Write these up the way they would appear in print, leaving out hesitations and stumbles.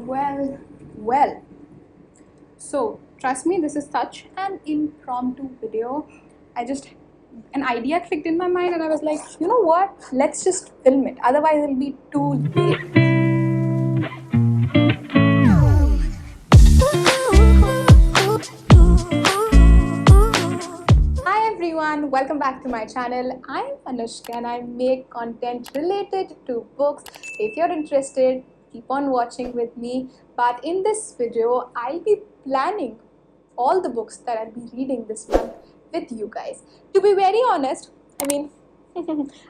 Well. So trust me, this is such an impromptu video. An idea clicked in my mind and I was like, you know what? Let's just film it. Otherwise it'll be too late. Hi everyone, welcome back to my channel. I'm Anushka and I make content related to books. If you're interested, keep on watching with me. But in this video, I'll be planning all the books that I'll be reading this month with you guys. To be very honest,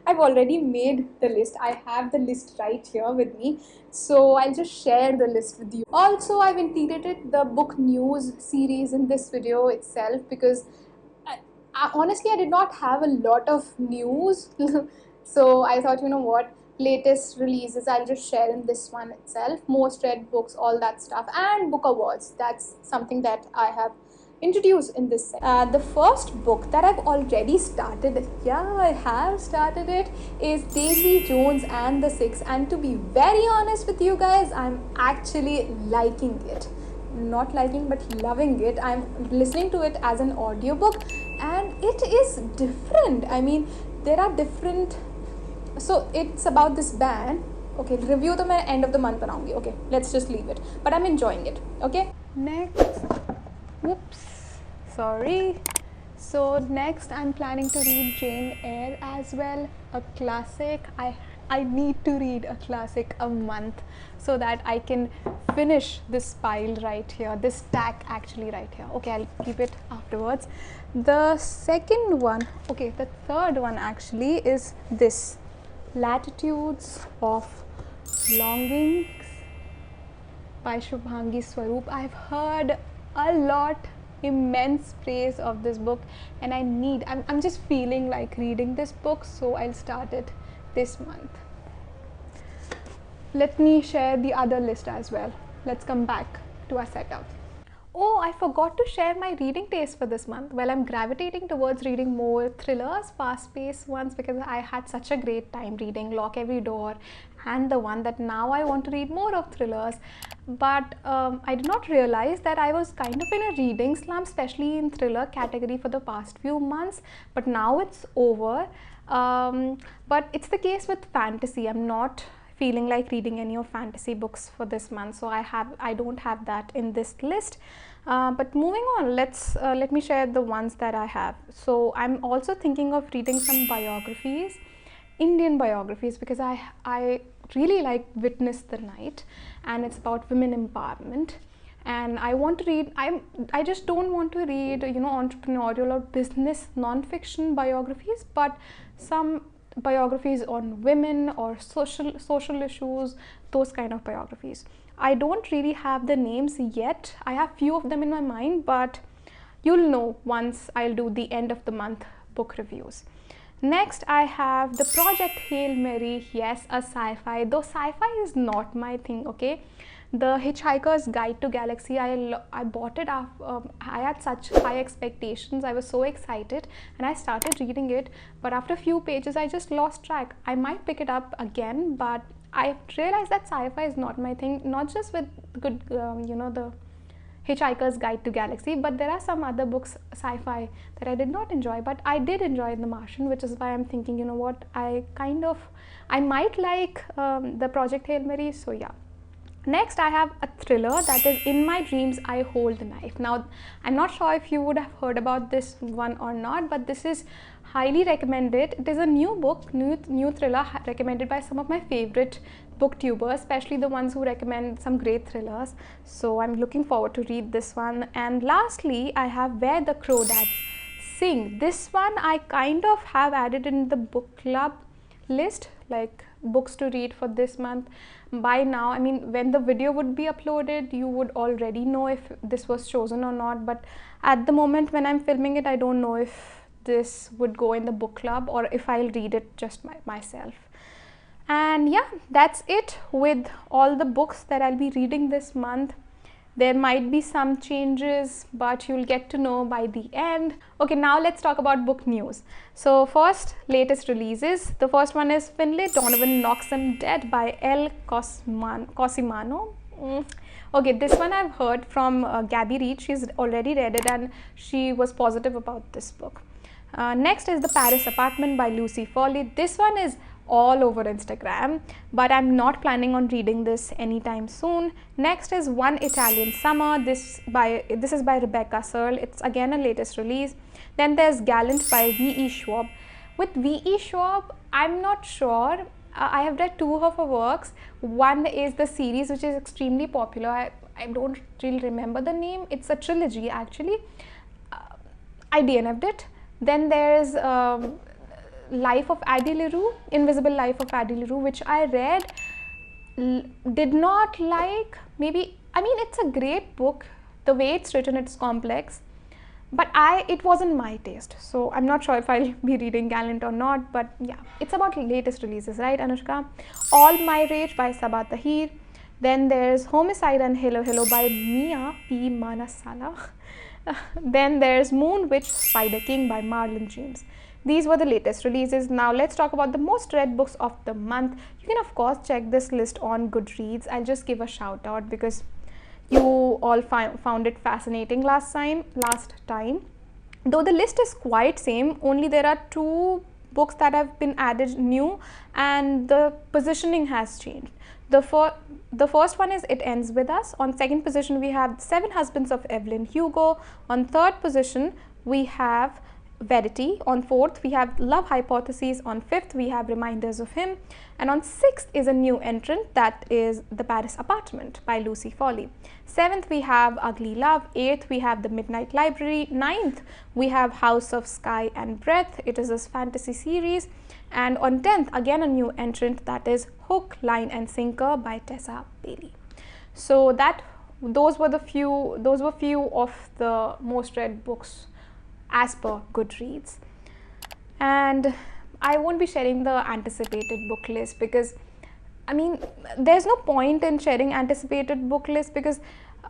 I've already made the list. I have the list right here with me. So I'll just share the list with you. Also, I've integrated the book news series in this video itself because honestly, I did not have a lot of news. So I thought, you know what, latest releases I'll just share in this one itself. Most read books, all that stuff, and book awards. That's something that I have introduced in this set. The first book that I've already started, I have started it, is Daisy Jones and the Six. And to be very honest with you guys, I'm actually liking it. Not liking but loving it. I'm listening to it as an audiobook and it is different. I mean, there are different, so it's about this band. Okay, review to मैं end of the month बनाऊंगी. Okay, let's just leave it, but I'm enjoying it. Okay, next, whoops, sorry. So next I'm planning to read Jane Eyre as well, a classic. I need to read a classic a month so that I can finish this pile right here, this stack actually right here. Okay, I'll keep it afterwards. The second one, okay, the third one actually is this, Latitudes of Longings by Shubhangi Swaroop. I've heard a lot, immense praise of this book and I'm just feeling like reading this book, so I'll start it this month. Let me share the other list as well. Let's come back to our setup. Oh, I forgot to share my reading taste for this month. Well, I'm gravitating towards reading more thrillers, fast-paced ones, because I had such a great time reading Lock Every Door and the one that now I want to read more of thrillers. But I did not realize that I was kind of in a reading slump, especially in thriller category for the past few months. But now it's over. But it's the case with fantasy. I'm not feeling like reading any of fantasy books for this month, so I don't have that in this list. But moving on, let me share the ones that I have. So I'm also thinking of reading some biographies, Indian biographies, because I really like Witness the Night, and it's about women empowerment. And I want to read, I just don't want to read, you know, entrepreneurial or business non-fiction biographies, but some biographies on women or social issues, those kind of biographies. I don't really have the names yet. I have few of them in my mind, but you'll know once I'll do the end of the month book reviews. Next, I have the Project Hail Mary. Yes, a sci-fi, though sci-fi is not my thing, okay? The Hitchhiker's Guide to Galaxy, I bought it after, I had such high expectations. I was so excited and I started reading it, but after a few pages I just lost track. I might pick it up again, but I realized that sci-fi is not my thing, not just with good, you know, the Hitchhiker's Guide to Galaxy, but there are some other books, sci-fi, that I did not enjoy, but I did enjoy The Martian, which is why I'm thinking, you know what, I might like the Project Hail Mary, so yeah. Next, I have a thriller, that is In My Dreams I Hold the Knife. Now, I'm not sure if you would have heard about this one or not, but this is highly recommended. It is a new book, new thriller recommended by some of my favorite booktubers, especially the ones who recommend some great thrillers. So I'm looking forward to read this one. And lastly, I have Where the Crawdads Sing. This one I kind of have added in the book club list, like books to read for this month. By now, I mean, when the video would be uploaded, you would already know if this was chosen or not, but at the moment when I'm filming it, I don't know if this would go in the book club or if I'll read it just myself. And yeah, that's it with all the books that I'll be reading this month. There might be some changes, but you'll get to know by the end. Okay, now let's talk about book news. So first, latest releases. The first one is Finlay Donovan Knocks 'Em Dead by L. Cosimano. Okay, this one I've heard from Gabby Reed. She's already read it and she was positive about this book. Next is The Paris Apartment by Lucy Foley. This one is all over Instagram, but I'm not planning on reading this anytime soon. Next is One Italian Summer. This is by Rebecca Searle. It's again a latest release. Then there's Gallant by V.E. Schwab. With V.E. Schwab, I'm not sure. I have read two of her works. One is the series, which is extremely popular. I don't really remember the name. It's a trilogy actually. I DNF'd it. Then there's Life of Addie LaRue, Invisible Life of Addie LaRue, which I read, did not like. Maybe, I mean, it's a great book. The way it's written, it's complex. But it wasn't my taste, so I'm not sure if I'll be reading Gallant or not. But yeah, it's about latest releases, right, Anushka? All My Rage by Sabaa Tahir. Then there's Homicide and Hello Hello by Mia P. Manasala. Then there's Moon Witch Spider King by Marlon James. These were the latest releases. Now let's talk about the most read books of the month. You can of course check this list on Goodreads. I'll just give a shout out because you all found it fascinating last time. Though the list is quite same, only there are two books that have been added new and the positioning has changed. The first one is It Ends With Us. On second position we have Seven Husbands of Evelyn Hugo. On third position we have Verity. On fourth we have Love Hypothesis. On fifth we have Reminders of Him, and on sixth is a new entrant, that is The Paris Apartment by Lucy Foley. Seventh we have Ugly Love. Eighth we have The Midnight Library. Ninth we have House of Sky and Breath. It is a fantasy series. And on 10th again a new entrant, that is Hook, Line and Sinker by Tessa Bailey. So those were few of the most read books as per Goodreads. And I won't be sharing the anticipated book list because, I mean, there's no point in sharing anticipated book list because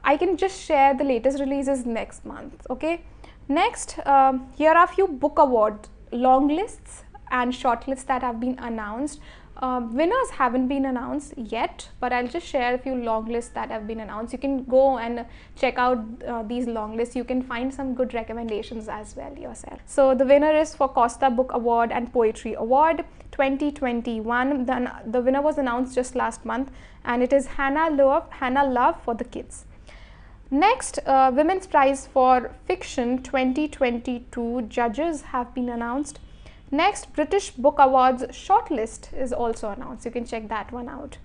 I can just share the latest releases next month, okay? Next, here are a few book award long lists and short lists that have been announced. Winners haven't been announced yet, but I'll just share a few long lists that have been announced. You can go and check out these long lists. You can find some good recommendations as well yourself. So the winner is for Costa Book Award and Poetry Award 2021. The winner was announced just last month, and it is Hannah Love for the kids. Next, Women's Prize for Fiction 2022 judges have been announced. Next, British Book Awards shortlist is also announced. You can check that one out.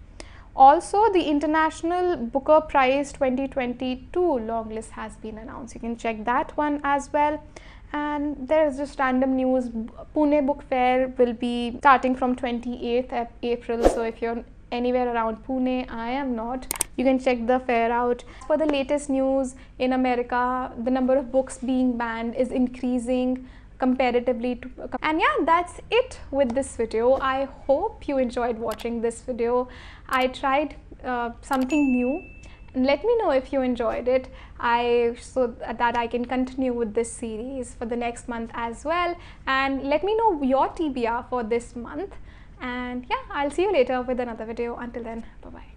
Also, the International Booker Prize 2022 long list has been announced. You can check that one as well. And there is just random news. Pune Book Fair will be starting from 28th April. So if you're anywhere around Pune, I am not, you can check the fair out. For the latest news in America, the number of books being banned is increasing comparatively to, and yeah, that's it with this video. I hope you enjoyed watching this video. I tried something new. Let me know if you enjoyed it, so that I can continue with this series for the next month as well. And let me know your TBR for this month. And yeah, I'll see you later with another video. Until then, bye bye.